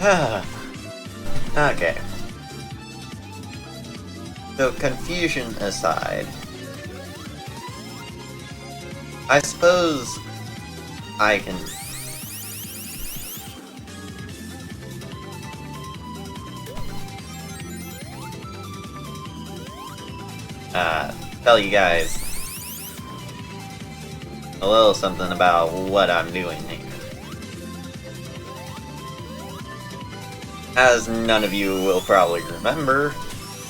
Okay. So, confusion aside, I suppose I can tell you guys a little something about what I'm doing here. As none of you will probably remember,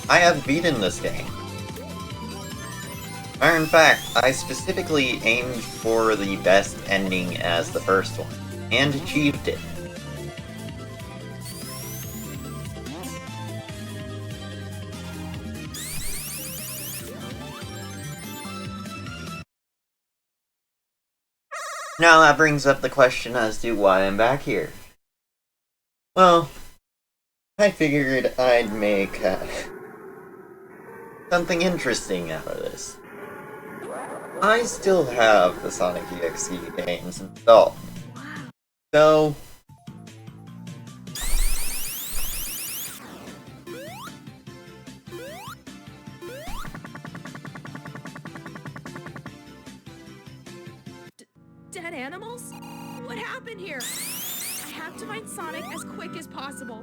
I have beaten this game. Or in fact, I specifically aimed for the best ending as the first one, and achieved it. Now that brings up the question as to why I'm back here. Well, I figured I'd make something interesting out of this. I still have the Sonic EXE games installed. So, dead animals? What happened here? I have to find Sonic as quick as possible.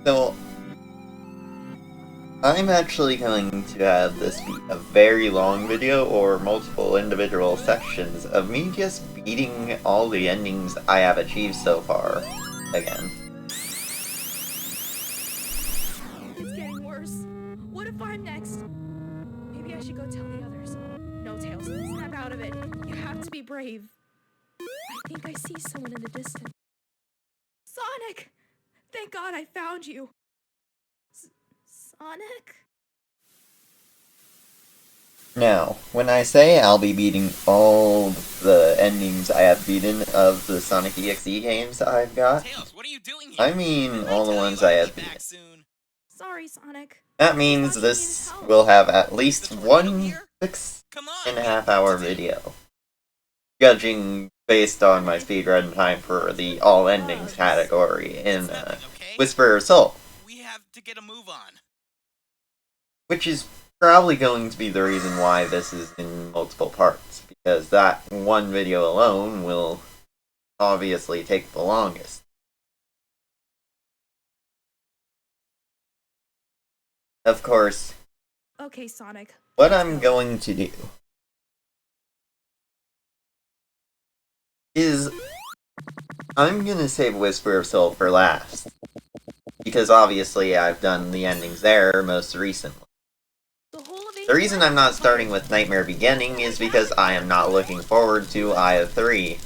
So, I'm actually going to have this be a very long video, or multiple individual sections, of me just beating all the endings I have achieved so far, again. It's getting worse. What if I'm next? Maybe I should go tell the others. No, Tails, snap out of it. You have to be brave. I think I see someone in the distance. Sonic! Thank God I found you. Sonic? Now, when I say I'll be beating all the endings I have beaten of the Sonic EXE games I've got, Tails, what are you doing here? I mean all the ones I have beaten. Sorry, Sonic. That means this will have at least one 6.5-hour video, judging based on my speedrun time for the all endings category in Whisper of Soul. We have to get a move on. Which is probably going to be the reason why this is in multiple parts, because that one video alone will obviously take the longest. Of course, Okay, Sonic. what I'm going to do is I'm gonna save Whisper of Soul for last, because obviously I've done the endings there most recently. The reason I'm not starting with Nightmare Beginning is because I am not looking forward to Eye of 3.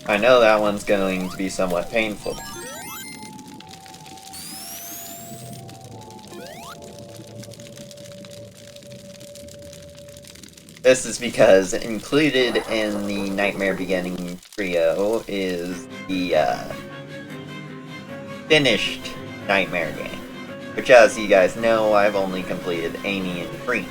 I know that one's going to be somewhat painful. This is because included in the Nightmare Beginning trio is the finished Nightmare game, which, as you guys know, I've only completed Amy and Cream.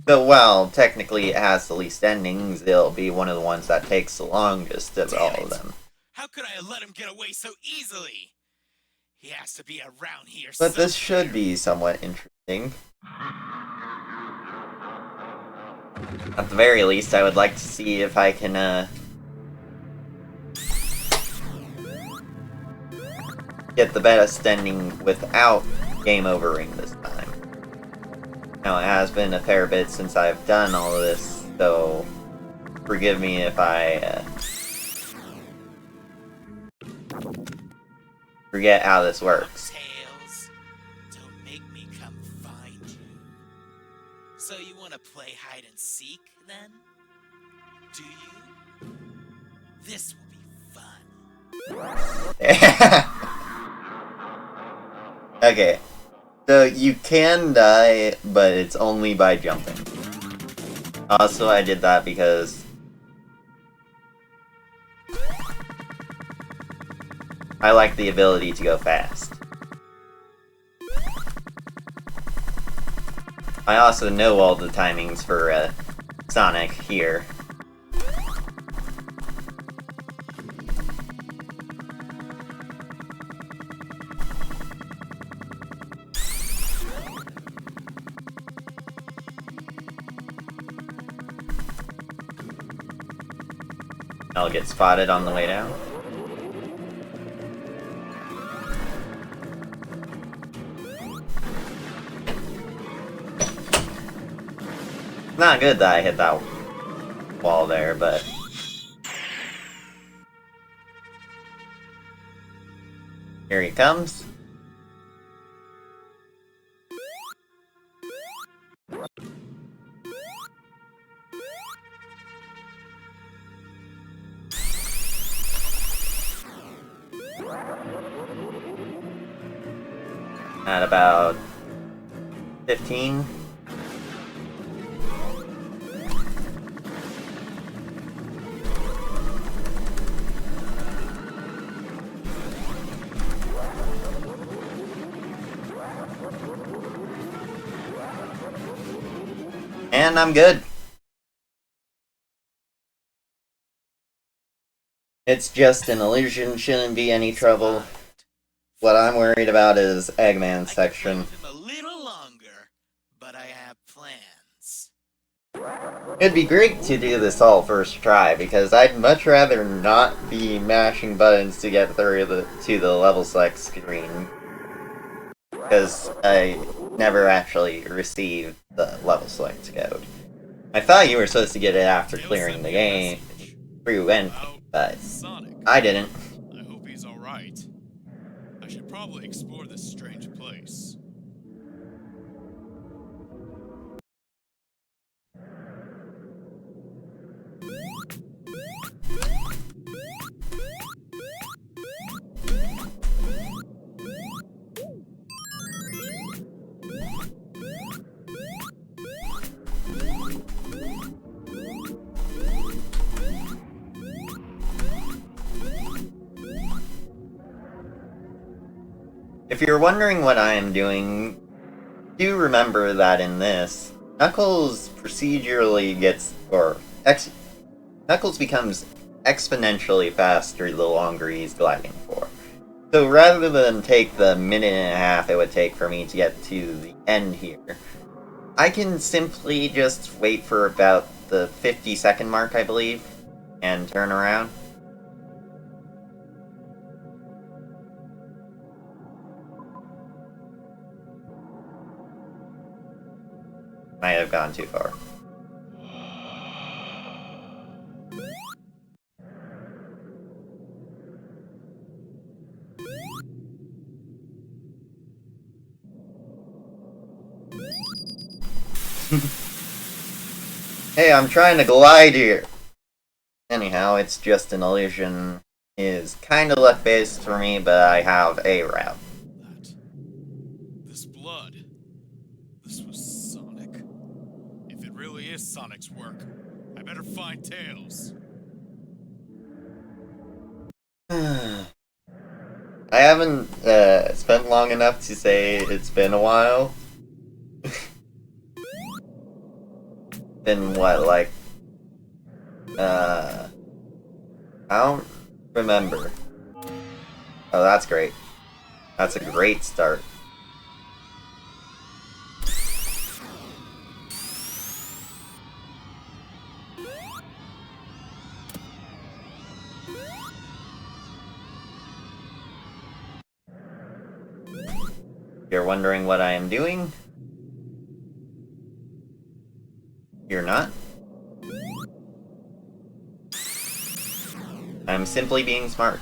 So while technically it has the least endings, it'll be one of the ones that takes the longest of all of them. How could I let him get away so easily? He has to be around here But this somewhere. should be somewhat interesting. At the very least, I would like to see if I can, get the best ending without game overing this time. Now, it has been a fair bit since I've done all of this, so forgive me if I, forget how this works. Tails, don't make me come find you. So you want want to play hide and seek, then? Do you? This will be fun. Okay. So you can die, but it's only by jumping. Also, I did that because I like the ability to go fast. I also know all the timings for Sonic here. I'll get spotted on the way down. Not good that I hit that wall there, but... Here he comes. At about 15. And I'm good. It's just an illusion, shouldn't be any trouble. What I'm worried about is Eggman's section. I could play with him a little longer, but I have plans. It'd be great to do this all first try, because I'd much rather not be mashing buttons to get through to the level select screen. Because I never actually received the level select code. I thought you were supposed to get it after clearing the game through ending, but Sonic. I didn't. I hope he's alright. I should probably explore this strange place. If you're wondering what I am doing, do remember that in this, Knuckles procedurally gets, Knuckles becomes exponentially faster the longer he's gliding for. So rather than take the minute and a half it would take for me to get to the end here, I can simply just wait for about the 50-second mark, I believe, and turn around. Might have gone too far. Hey, I'm trying to glide here! Anyhow, it's just an illusion. Is kinda left-based for me, but I have a route. This blood. This was Sonic. If it really is Sonic's work, I better find Tails. I haven't spent long enough to say it's been a while. Been what, like... I don't remember. Oh, that's great. That's a great start. You're wondering what I am doing? You're not? I'm simply being smart.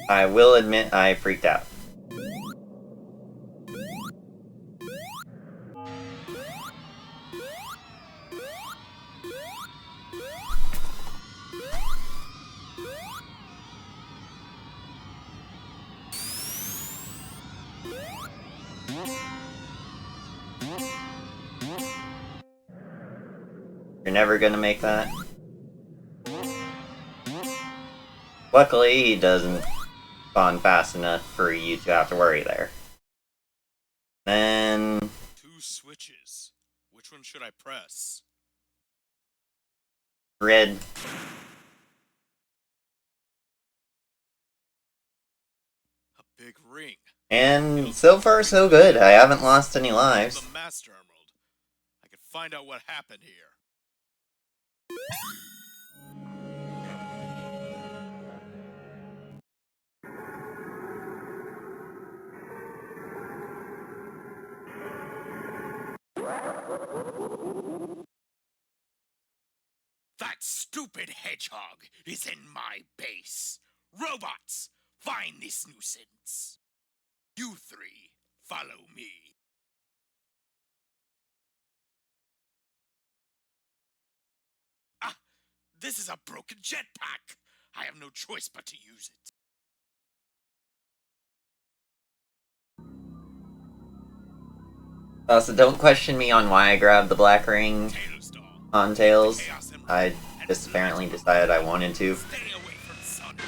I will admit I freaked out. You're never gonna make that? Luckily, he doesn't spawn fast enough for you to have to worry there. Then... 2 switches. Which one should I press? red. A big ring. And so far so good. I haven't lost any lives. The Master Emerald. I could find out what happened here. That stupid hedgehog is in my base. Robots, find this nuisance. You 3, follow me. Ah, this is a broken jetpack. I have no choice but to use it. So don't question me on why I grabbed the black ring Tails doll. on Tails. Chaos Emerald. I just apparently decided I wanted to. Stay away from Sonic.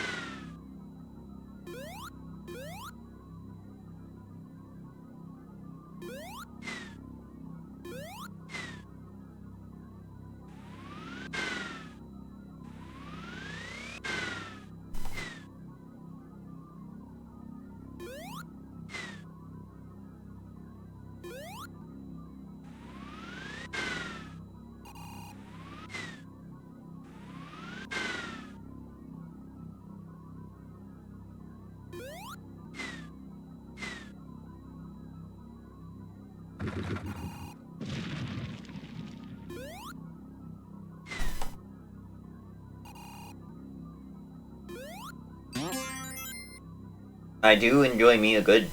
I do enjoy me a good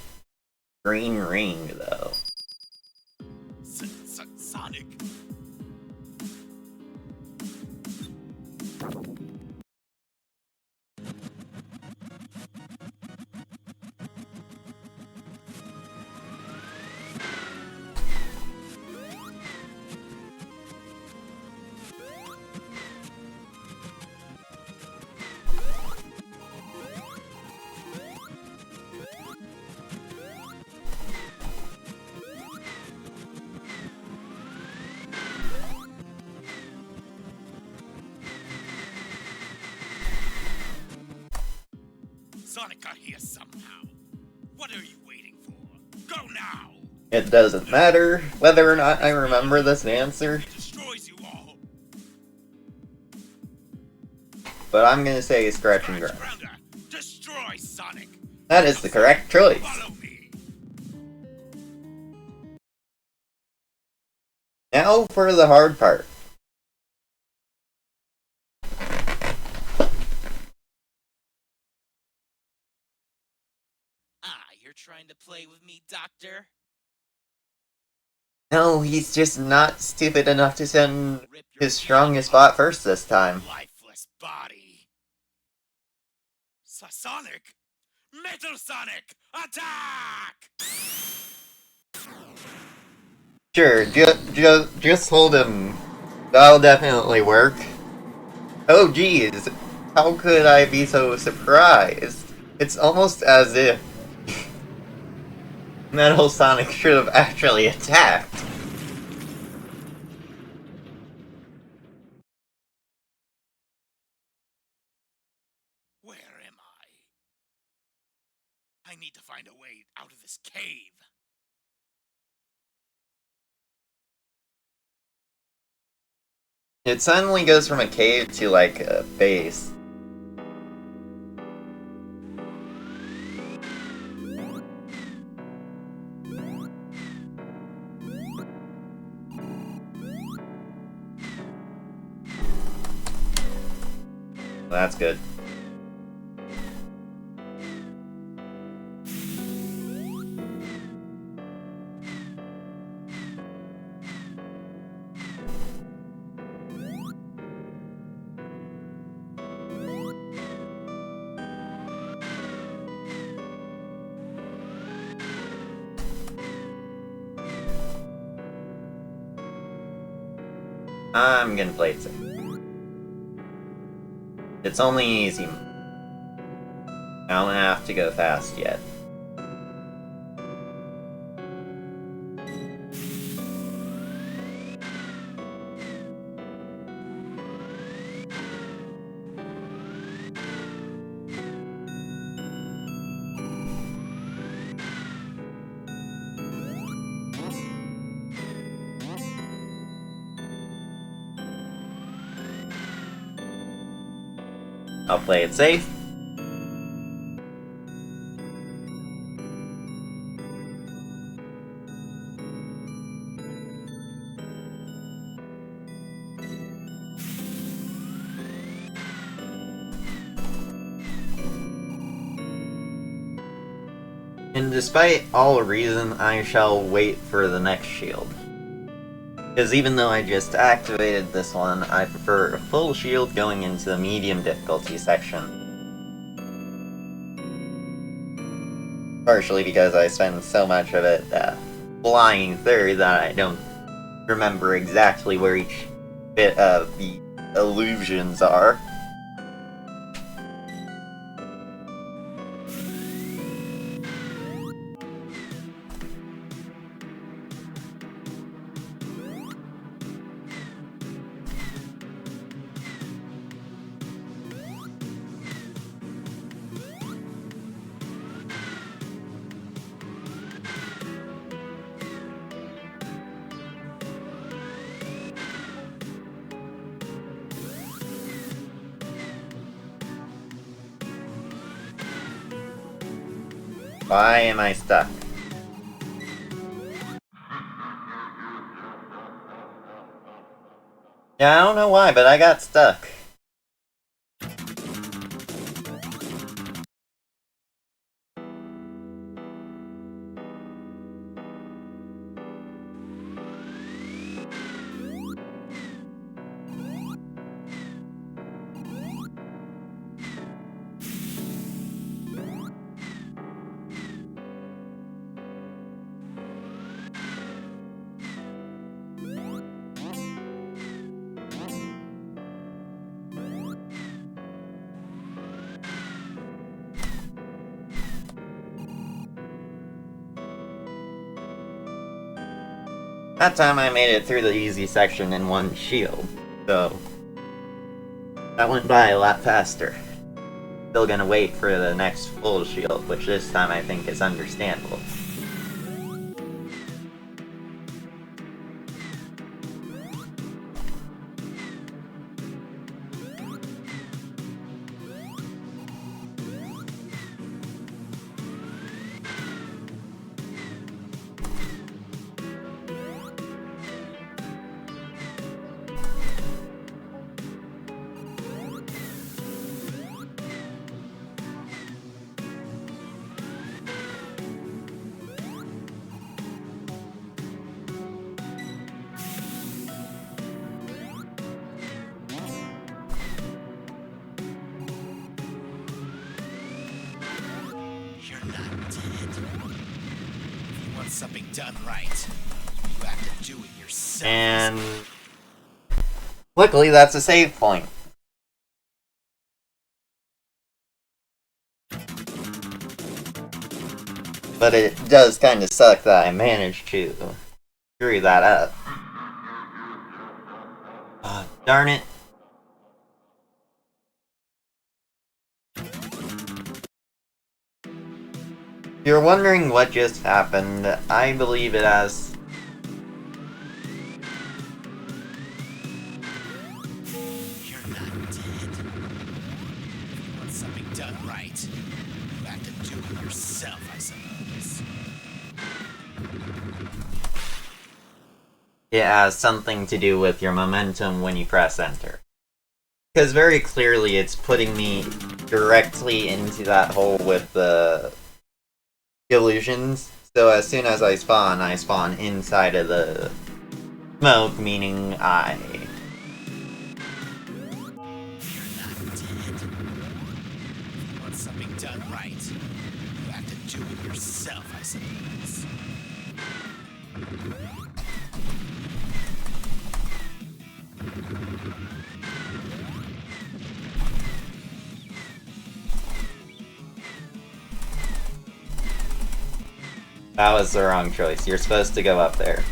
green ring, though. Sonic. Sonic got here somehow. What are you waiting for? Go now! It doesn't matter whether or not I remember this answer, It destroys you all. but I'm gonna say scratch and grab. Grounder, destroy Sonic. That is the correct choice. Follow me. Now for the hard part. You're trying to play with me, Doctor? No, he's just not stupid enough to send Rip your his strongest bot first this time. lifeless body. Sonic? Metal Sonic! Attack! Sure, just hold him. That'll definitely work. Oh geez, how could I be so surprised? It's almost as if Metal Sonic should have actually attacked. Where am I? I need to find a way out of this cave. It suddenly goes from a cave to like a base. That's good. I'm gonna play it safe. It's only easy. I don't have to go fast yet. I'll play it safe. And despite all reason, I shall wait for the next shield. Because even though I just activated this one, I prefer a full shield going into the medium difficulty section. Partially because I spend so much of it flying through that I don't remember exactly where each bit of the illusions are. Why am I stuck? Yeah, I don't know why, but I got stuck. That time I made it through the easy section in one shield, so that went by a lot faster. Still gonna wait for the next full shield, which this time I think is understandable. Something done right. You have to do it yourself. And luckily that's a save point. But it does kind of suck that I managed to screw that up. Oh, darn it. If you're wondering what just happened, I believe it as... You're not dead. If you want something done right, you have to do it yourself, I suppose. It has something to do with your momentum when you press enter. Because very clearly it's putting me directly into that hole with the illusions. So as soon as I spawn inside of the smoke, meaning I... You're not dead. If you want something done right, you have to do it yourself, I suppose. That was the wrong choice. You're supposed to go up there.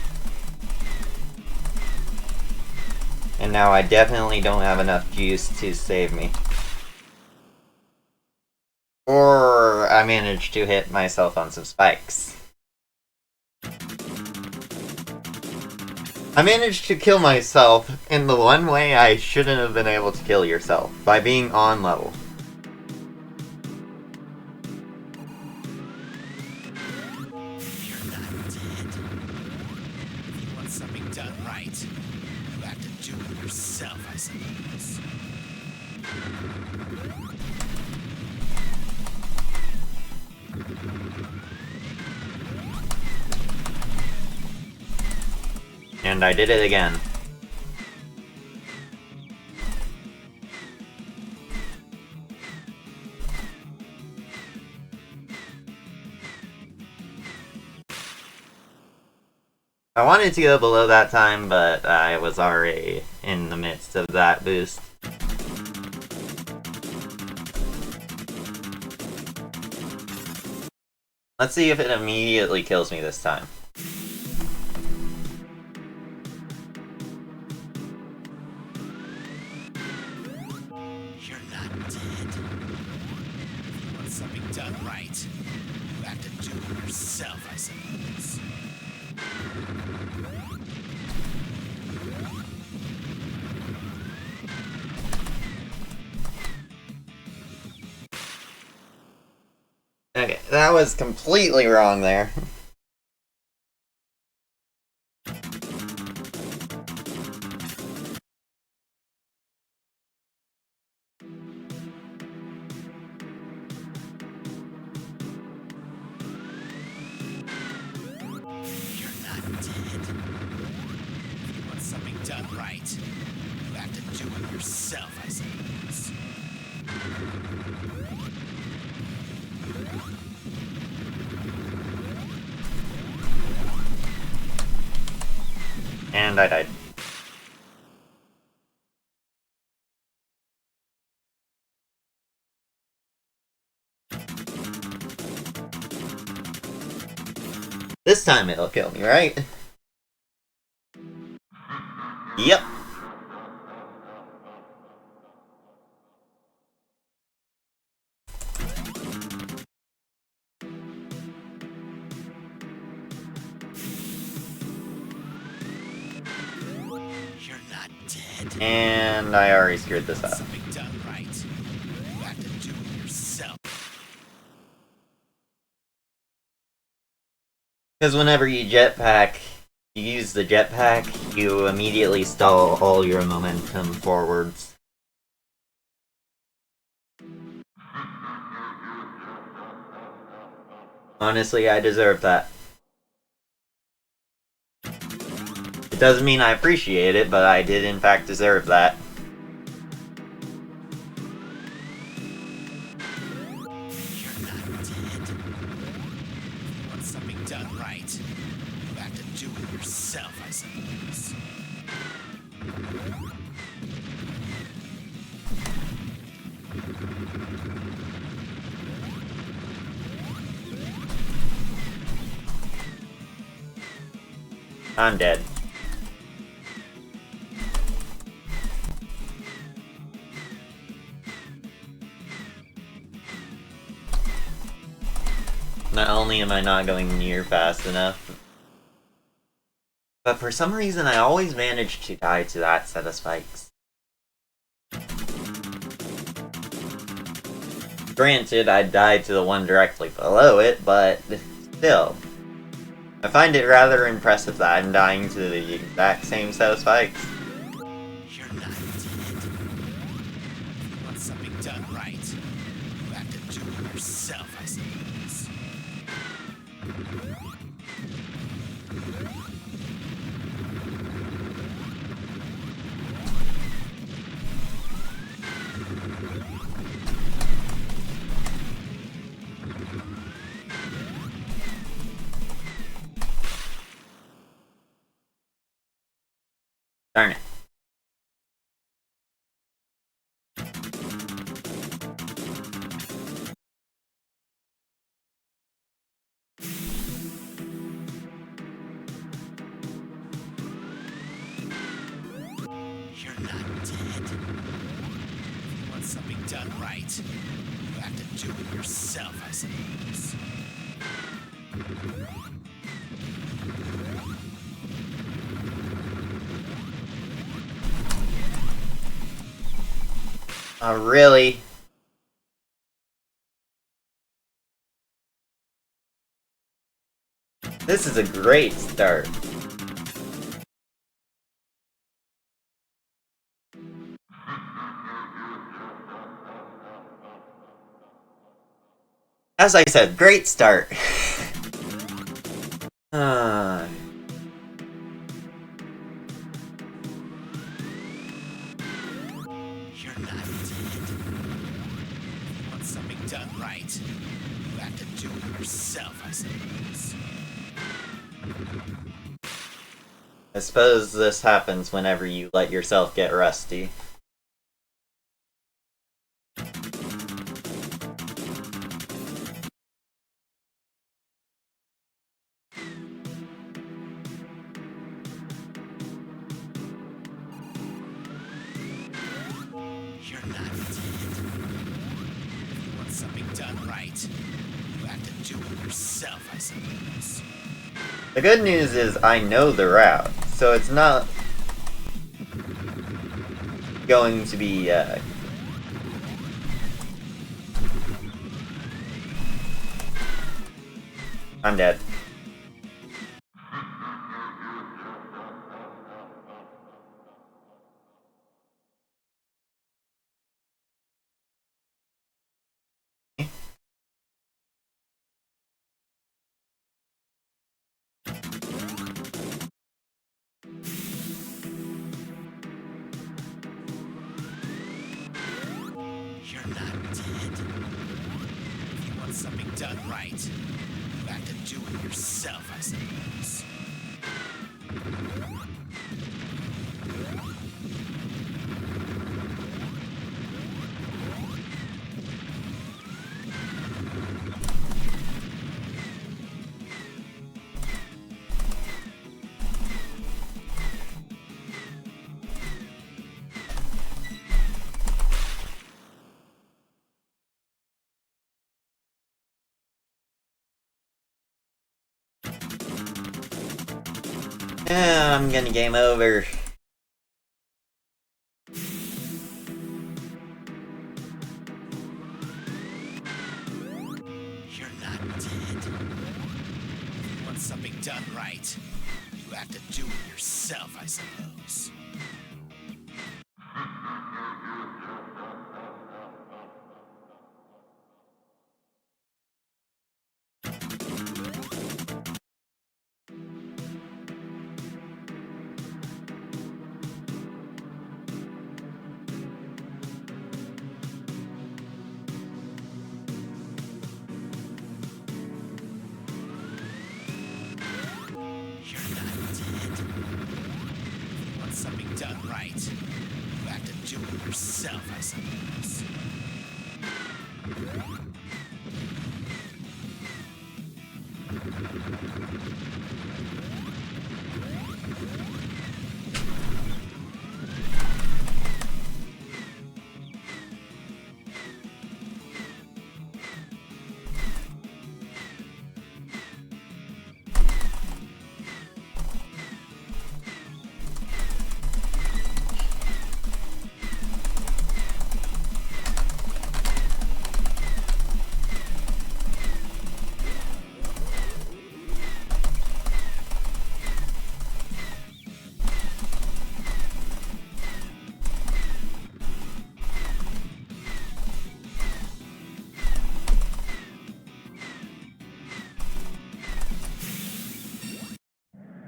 And now I definitely don't have enough juice to save me. Or I managed to hit myself on some spikes. I managed to kill myself in the one way I shouldn't have been able to kill yourself, by being on level. You're not dead. If you want something done right, you have to do it yourself, I suppose. And I did it again. I wanted to go below that time, but I was already in the midst of that boost. Let's see if it immediately kills me this time. You're not dead. If you want something done right, you have to do it yourself, I suppose. Okay, that was completely wrong there. You're not dead. If you want something done right, you have to do it yourself, I suppose. And I died. This time it'll kill me, right? Yep. You're not dead. And I already screwed this up. Something done right, you have to do it yourself. Because whenever you jetpack, you use the jetpack, you immediately stall all your momentum forwards. Honestly, I deserve that. It doesn't mean I appreciate it, but I did in fact deserve that. You're not dead. If you want something done right, you have to do it yourself, I suppose. I'm dead. Not only am I not going near fast enough, but for some reason I always manage to die to that set of spikes. Granted, I died to the one directly below it, but still. I find it rather impressive that I'm dying to the exact same set of spikes. You're not dead. If you want something done right, you have to do it yourself, I suppose. Darn it. dead. If you want something done right, you have to do it yourself, I suppose. Oh, really? This is a great start. As I said, great start. uh, You're not dead. If you want something done right, you have to do it yourself, I suppose. I suppose this happens whenever you let yourself get rusty. You're not dead. If you want something done right, you have to do it yourself, I suppose. The good news is I know the route, so it's not going to be, I'm dead. You're not dead. If you want something done right, you have to do it yourself, I suppose. Yeah, I'm gonna game over. You're not dead. If you want something done right, you have to do it yourself, I suppose. You're not dead. If you want something done right, you have to do it yourself, I suppose.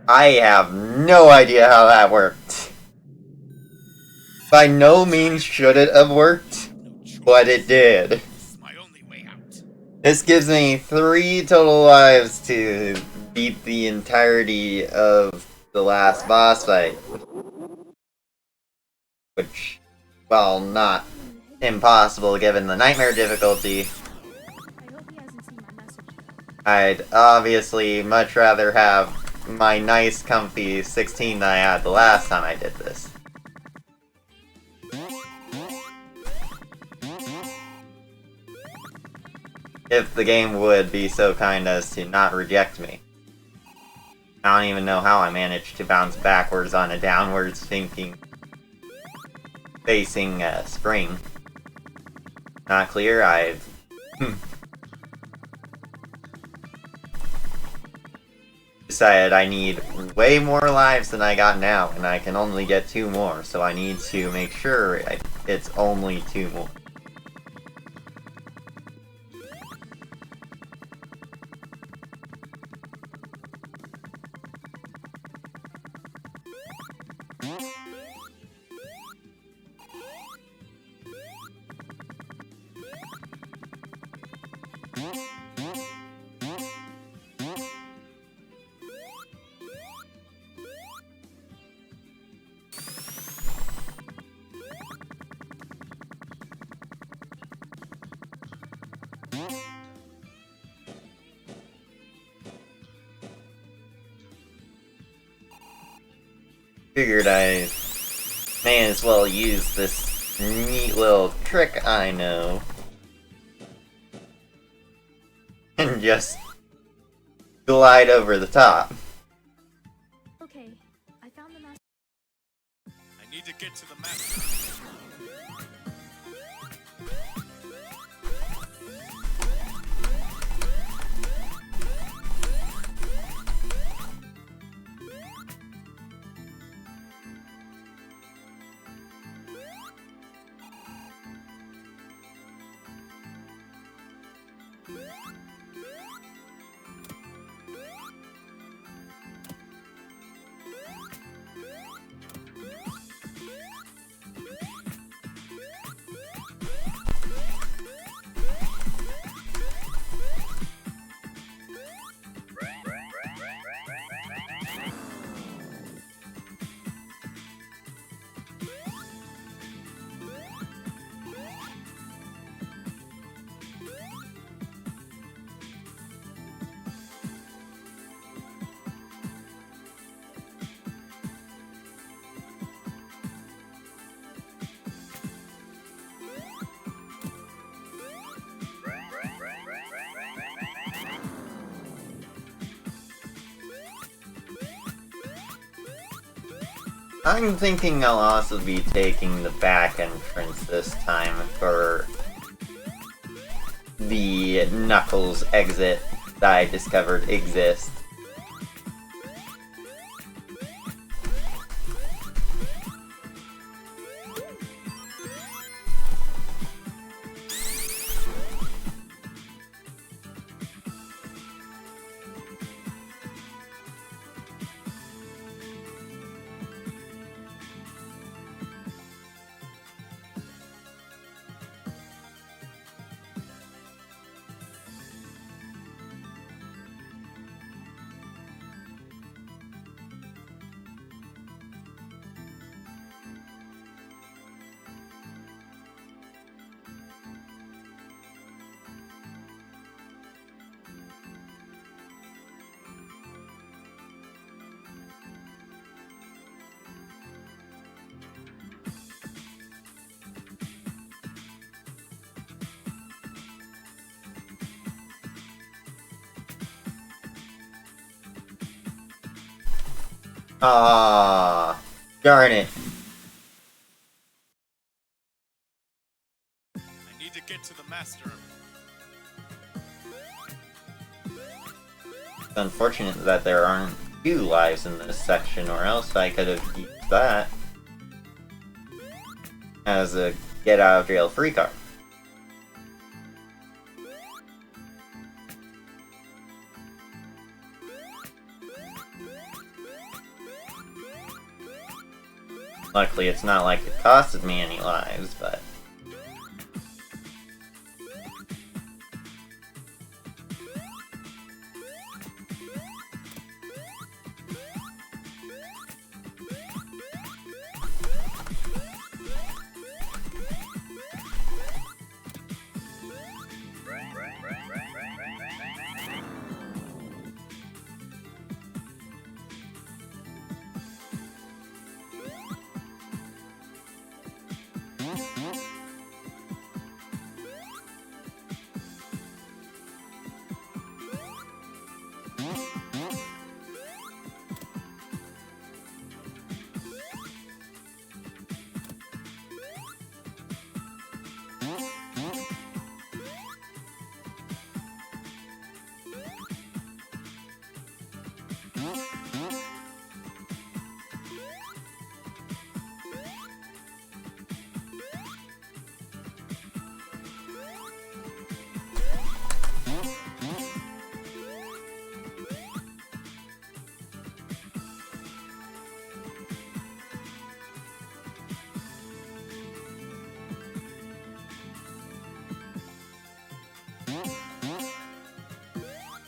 I have no idea how that worked. By no means should it have worked, but it did. This is my only way out. This gives me 3 total lives to beat the entirety of the last boss fight. Which, well, not impossible given the nightmare difficulty. I hope he hasn't seen my message yet. I'd obviously much rather have my nice comfy 16 that I had the last time I did this. if the game would be so kind as to not reject me. I don't even know how I managed to bounce backwards on a downwards facing spring. Not clear, I've decided I need way more lives than I got now, and I can only get 2 more, so I need to make sure it's only 2 more. Figured I may as well use this neat little trick I know. And just glide over the top. Okay, I found the master. I need to get to the master. I'm thinking I'll also be taking the back entrance this time for the Knuckles exit that I discovered exists. Ah, darn it. I need to get to the master. It's unfortunate that there aren't 2 lives in this section, or else I could have used that as a get out of jail free card. Luckily, it's not like it costed me any lives, but...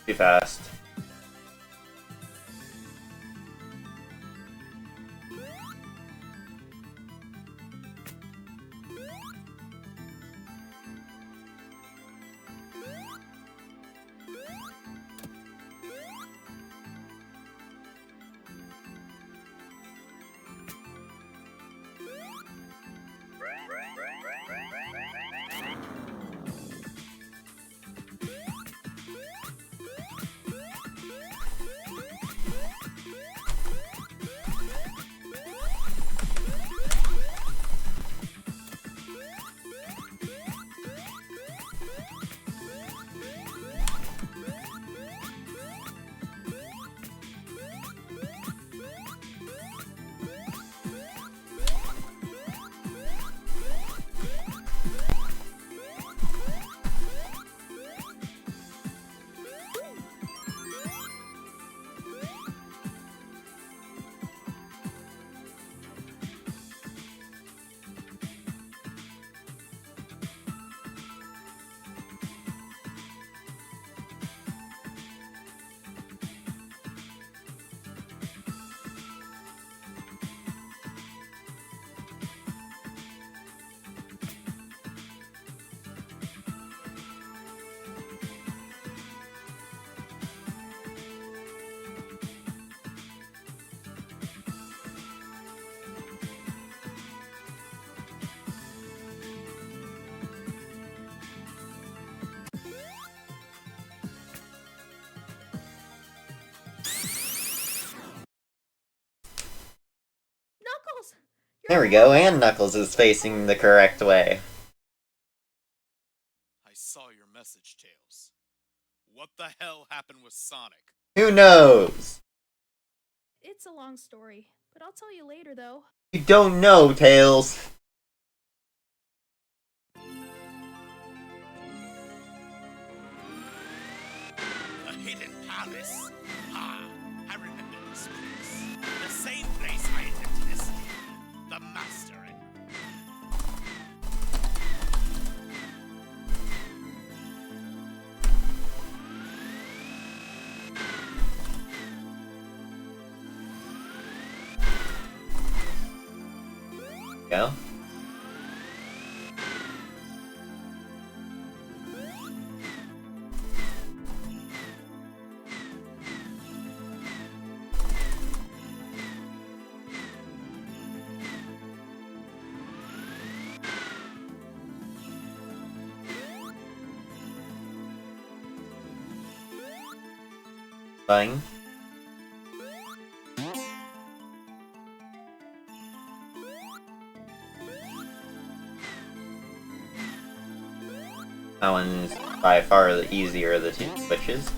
Too fast. Knuckles! There we go, and Knuckles is facing the correct way. I saw your message, Tails. What the hell happened with Sonic? Who knows? It's a long story, but I'll tell you later, though. You don't know, Tails. The Hidden Palace? Ah, I remember this place. The same place I attempted to steal. The Master and... Go. Fine. That one's by far the easier of the two switches.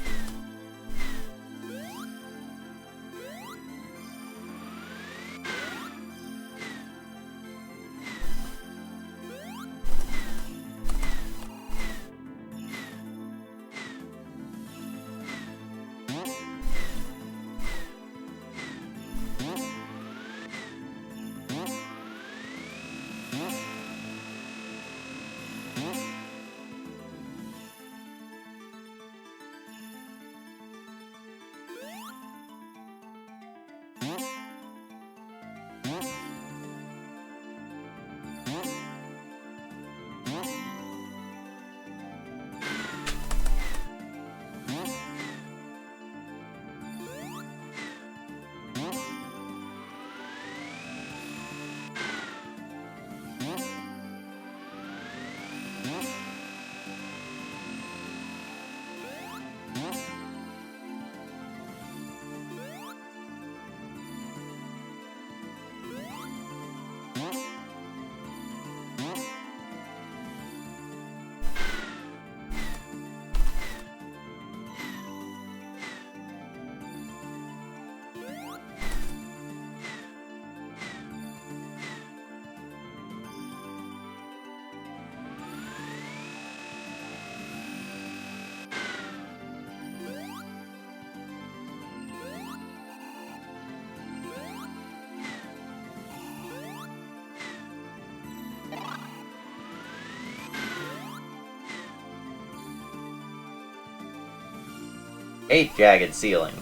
Hate jagged ceiling.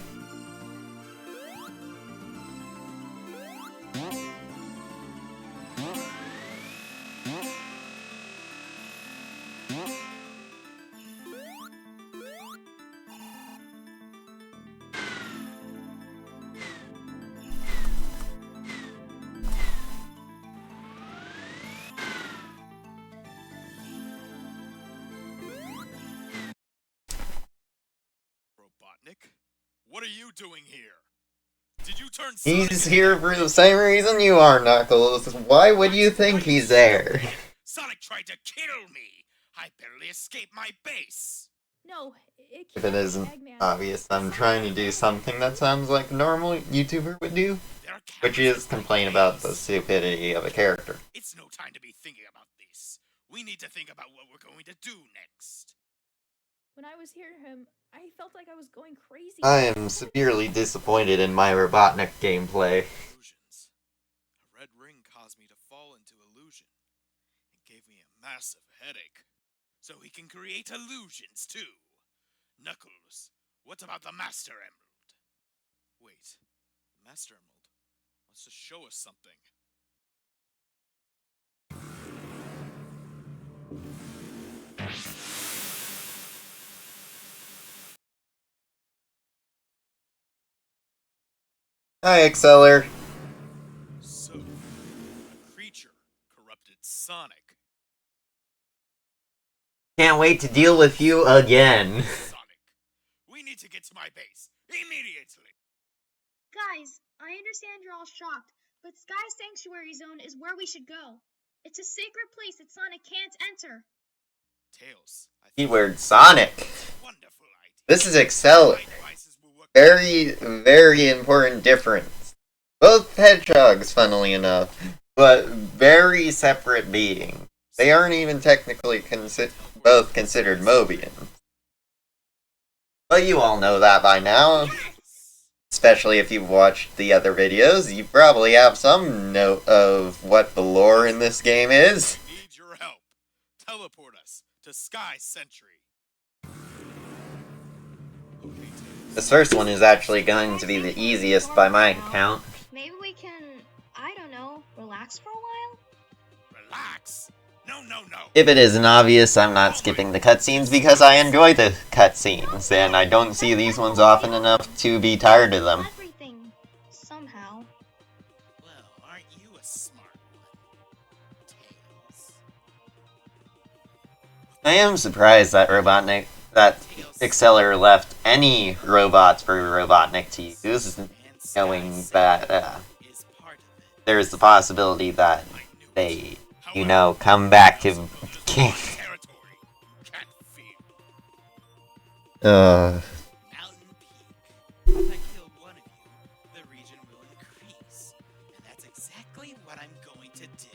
Robotnik? What are you doing here? Did you turn He's Sonic here into for a the ninja? same reason you are, Knuckles. Why would you think he's there? Sonic tried to kill me. I barely escaped my base. No, it If can't it be isn't Eggman. obvious, I'm Sonic trying to can't do be something that sounds like a normal YouTuber would do, There are which cameras is in my complain about the base. stupidity of a character. It's no time to be thinking about this. We need to think about what we're going to do next. When I was hearing him, I felt like I was going crazy. I am severely disappointed in my Robotnik gameplay. Illusions. A red ring caused me to fall into illusion. It gave me a massive headache. So he can create illusions too. Knuckles, what about the Master Emerald? Wait, the Master Emerald wants to show us something. Hi, EXELLER. So, a creature corrupted Sonic. Can't wait to deal with you again. Sonic, we need to get to my base immediately. Guys, I understand you're all shocked, but Sky Sanctuary Zone is where we should go. It's a sacred place that Sonic can't enter. Tails, I think Keyword Sonic. wonderful idea. This is EXELLER. My devices will work. Very important difference. Both hedgehogs, funnily enough, but very separate beings. They aren't even technically both considered Mobians. But you all know that by now. Especially if you've watched the other videos, you probably have some note of what the lore in this game is. We need your help. Teleport us to Sky Century. Okay, Tails. This first one is actually going to be the easiest by my count. Maybe we can, I don't know, relax for a while? Relax. No, no, no. If it isn't obvious, I'm not skipping the cutscenes because I enjoy the cutscenes, and I don't see these ones often enough to be tired of them. Everything, somehow. Well, aren't you a smart one, Tails? I am surprised that EXELLER left any robots for Robotnik to use, knowing that Is part of it. there's the possibility that I knew they, it. you However, know, come back to this King. is my territory. Can't feel. Uh. Mountain Peak. If I kill one of you, the region will increase. And that's exactly what I'm going to do.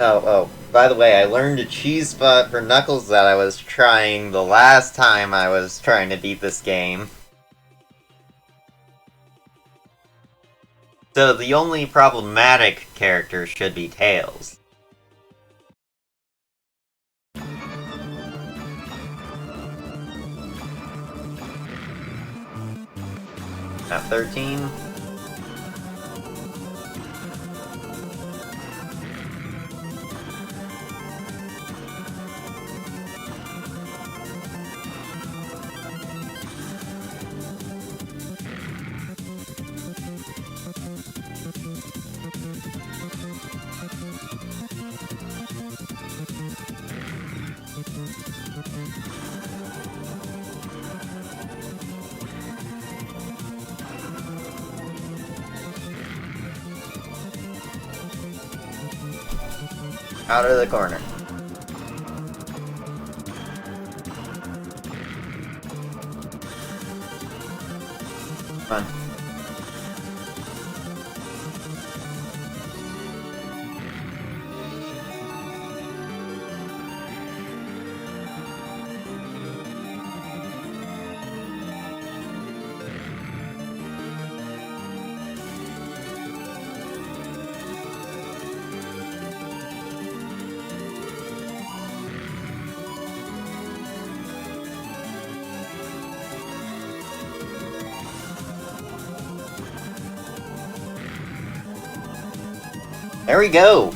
Oh, by the way, I learned a cheese spot for Knuckles that I was trying the last time I was trying to beat this game. So the only problematic character should be Tails. Map 13. Out of the corner. Come on. There we go!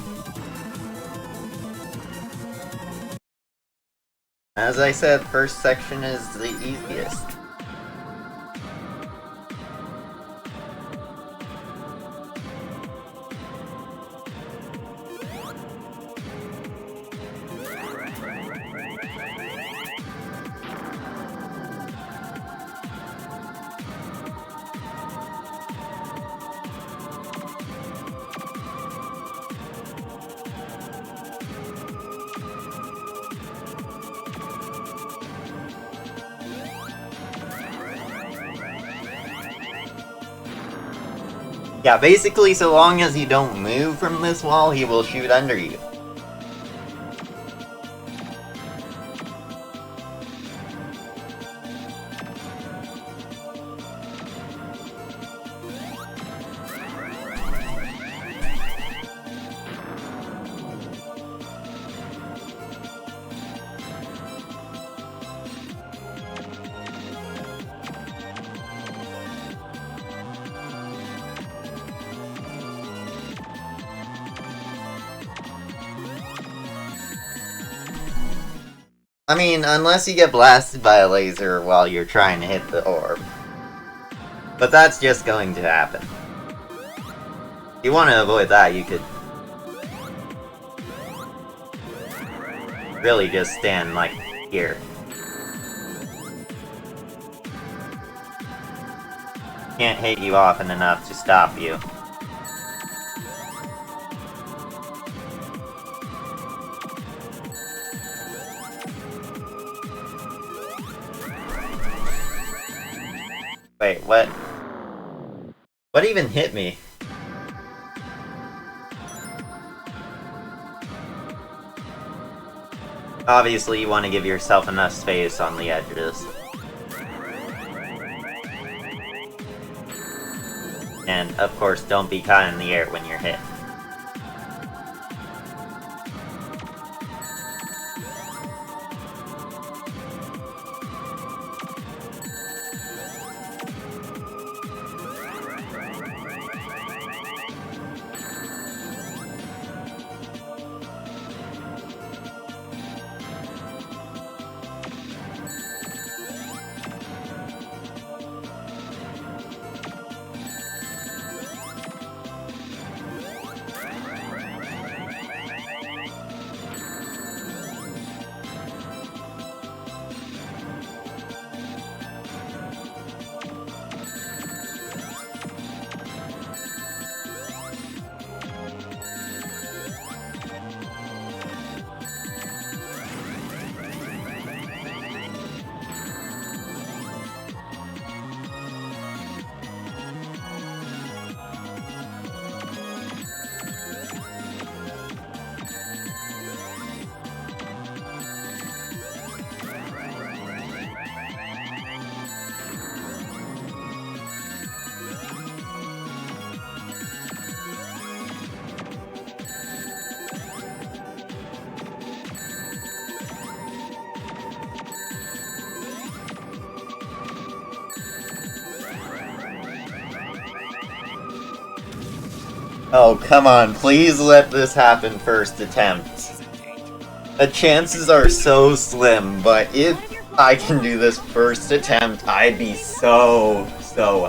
As I said, first section is the easiest. Yeah, basically, so long as you don't move from this wall, he will shoot under you. I mean, unless you get blasted by a laser while you're trying to hit the orb. But that's just going to happen. If you want to avoid that, you could really just stand, like, here. Can't hit you often enough to stop you. Wait, what? What even hit me? Obviously, you want to give yourself enough space on the edges. And, of course, don't be caught in the air when you're hit. Oh, come on, please let this happen first attempt. The chances are so slim, but if I can do this first attempt, I'd be so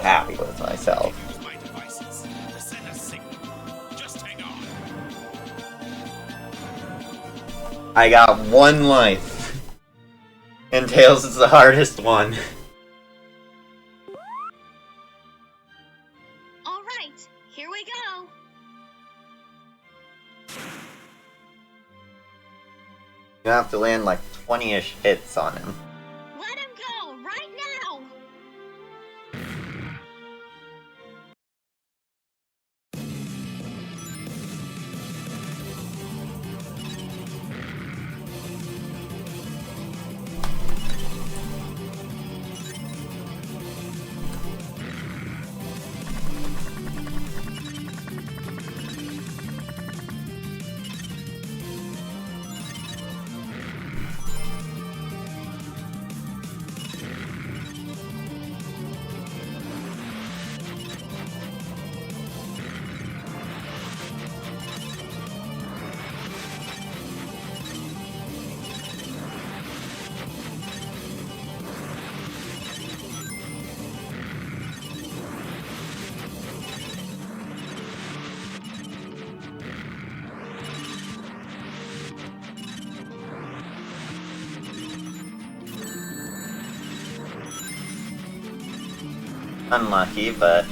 happy with myself. My devices to send a signal. Just hang on. I got one life. And Tails is the hardest one. Alright, here we go. You have to land like 20-ish hits on him. Let him go, right now! Unlucky, but...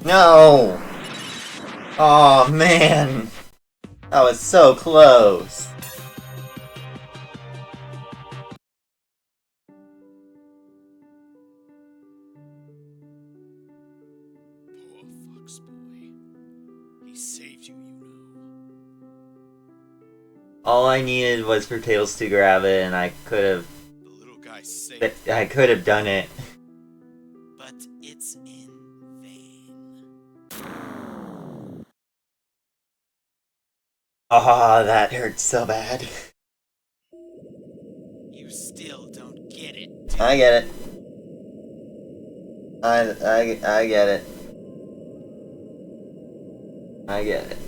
No! Oh man! That was so close! Poor Fox Boy. He saved you, you know. All I needed was for Tails to grab it, and I could have... The little guy saved I could have done it. but it's in vain. Oh, that hurts so bad. You still don't get it. I get it. I get it. I get it.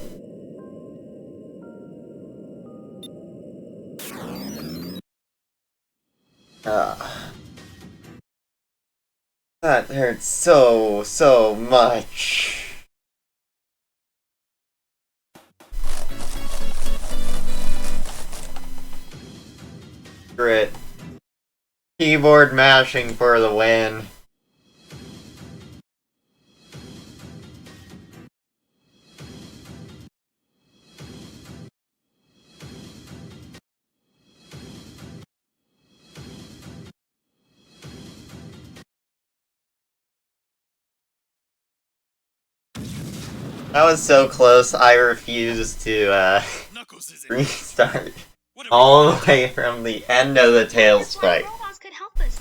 That hurts so much. Grit. Keyboard mashing for the win. That was so close, I refused to, Knuckles is in. restart. What are we All the gonna way from the end of the Tails That's why fight. robots could help us.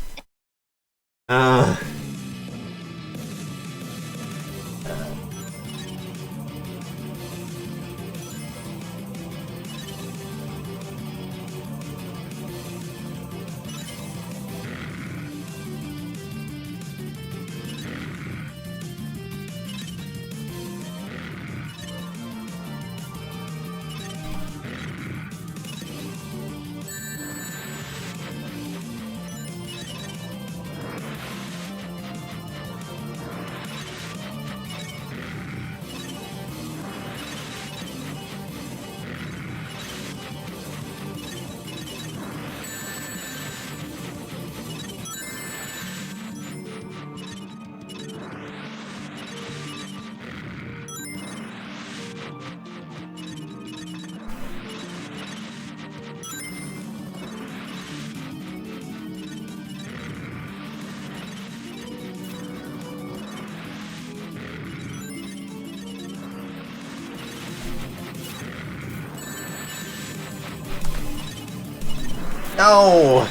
No!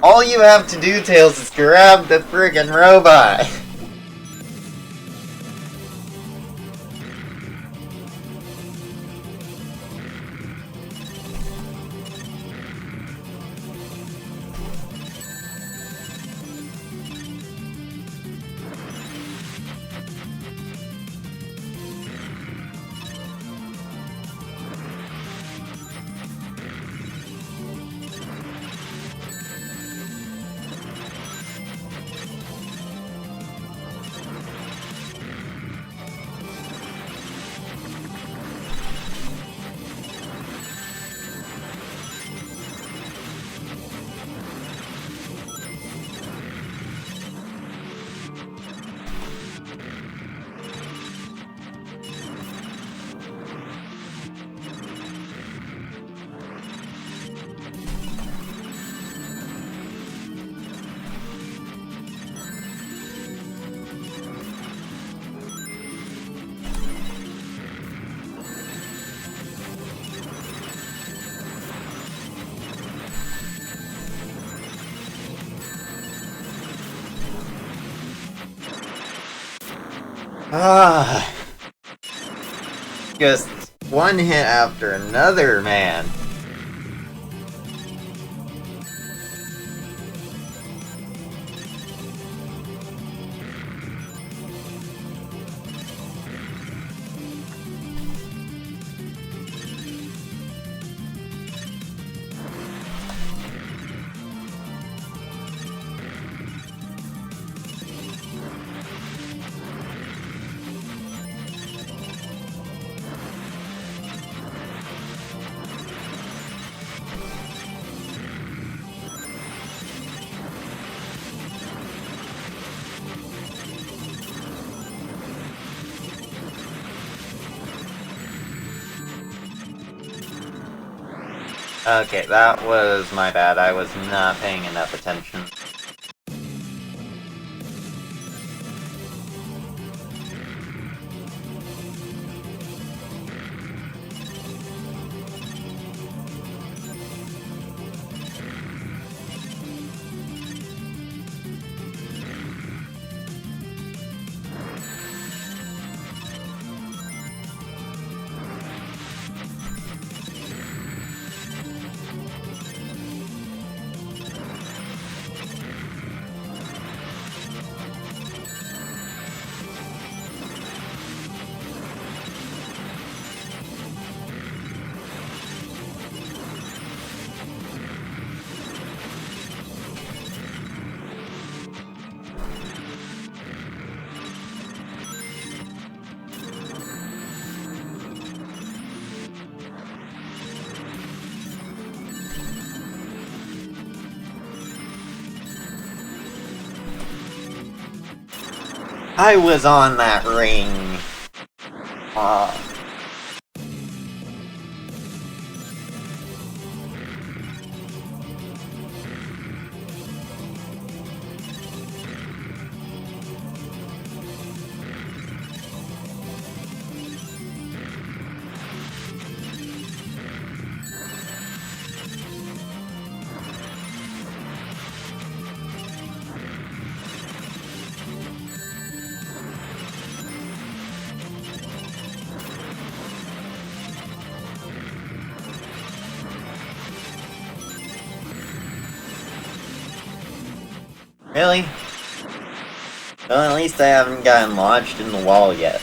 All you have to do, Tails, is grab the friggin' robot! Ah, just one hit after another, man. Okay, that was my bad. I was not paying enough attention. I was on that ring! Really? Well, at least I haven't gotten launched in the wall yet.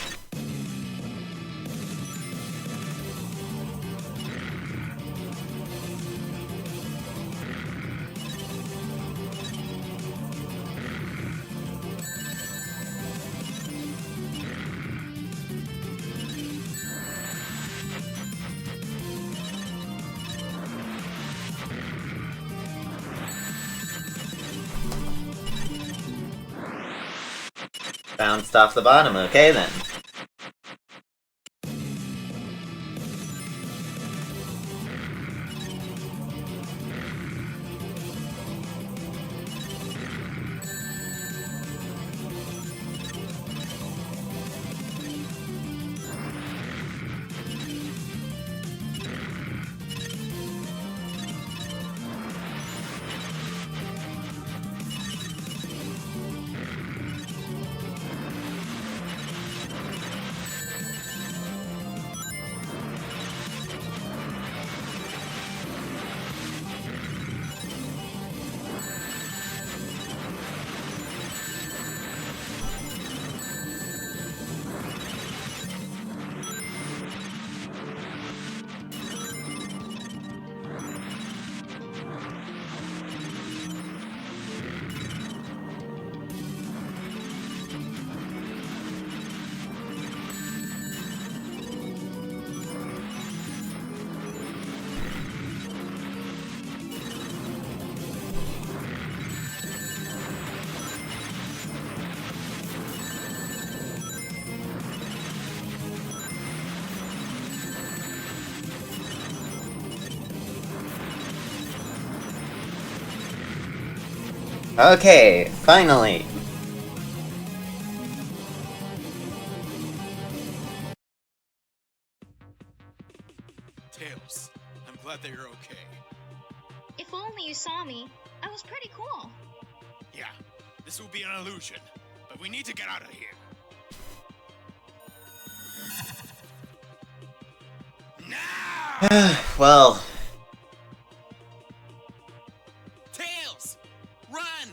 Bounced off the bottom, okay then. Okay, finally! Tails, I'm glad that you're okay. If only you saw me. I was pretty cool. Yeah, this will be an illusion, but we need to get out of here. Now! Well, Tails! Run!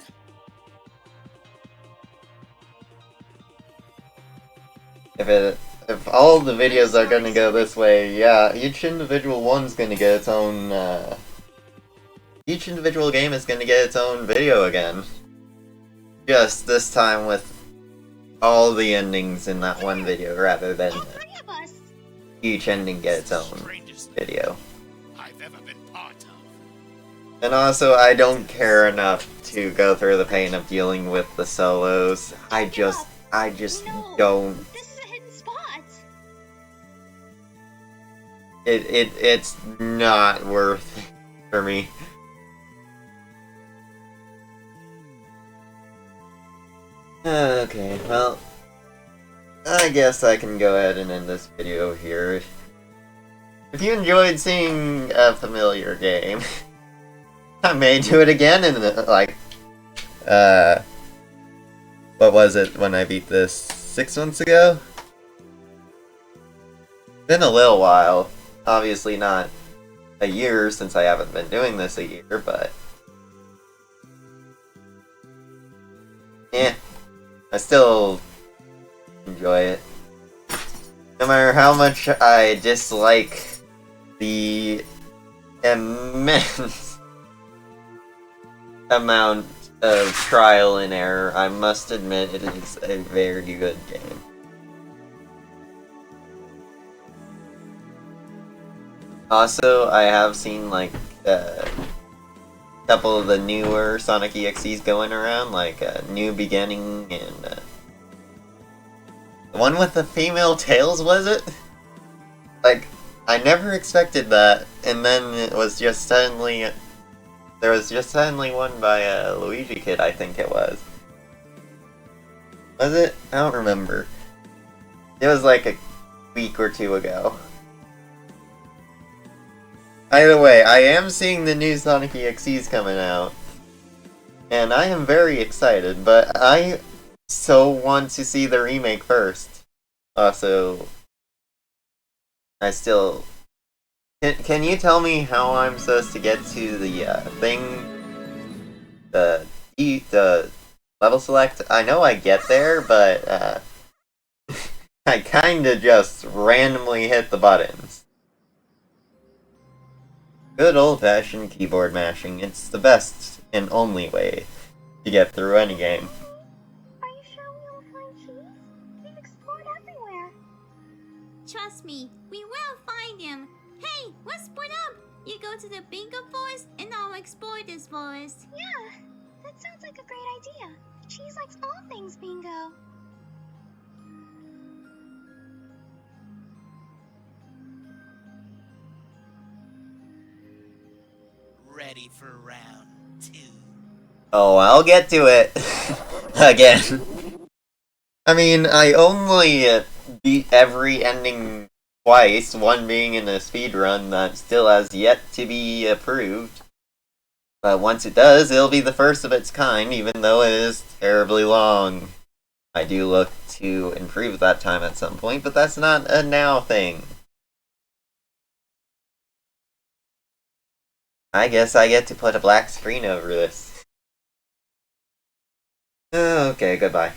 if all the videos are gonna go this way, yeah, each individual one's gonna get its own, each individual game is gonna get its own video again. Just this time with all the endings in that one video, rather than All three of us. each ending get its own Strangest video. I've ever been part of. And also, I don't care enough to go through the pain of dealing with the solos. I just No, don't. This is a hidden spot. It's not worth it. for me. Okay, well, I guess I can go ahead and end this video here. If you enjoyed seeing a familiar game, I may do it again in like, what was it when I beat this? 6 months ago? Been a little while. Obviously not a year since I haven't been doing this a year, but I still enjoy it. No matter how much I dislike the immense amount of trial and error, I must admit it is a very good game. Also, I have seen like a couple of the newer Sonic EXEs going around, like New Beginning and the one with the female tails, was it? Like, I never expected that, and then it was just suddenly, there was just suddenly one by a Luigi Kid, I think it was. Was it? I don't remember. It was like a week or two ago. Either way, I am seeing the new Sonic EXEs coming out, and I am very excited, but I so want to see the remake first. Also, I still... Can you tell me how I'm supposed to get to the thing? The level select? I know I get there, but I kinda just randomly hit the buttons. Good old-fashioned keyboard mashing. It's the best and only way to get through any game. Are you sure we will find cheese? We've explored everywhere. Trust me, we will find him. Hey, let's split up. You go to the bingo forest, and I'll explore this forest. Yeah, that sounds like a great idea. Cheese likes all things bingo. Ready for round 2. Oh, I'll get to it. Again. I mean, I only beat every ending twice, one being in a speedrun that still has yet to be approved. But once it does, it'll be the first of its kind, even though it is terribly long. I do look to improve that time at some point, but that's not a now thing. I guess I get to put a black screen over this. Okay, goodbye.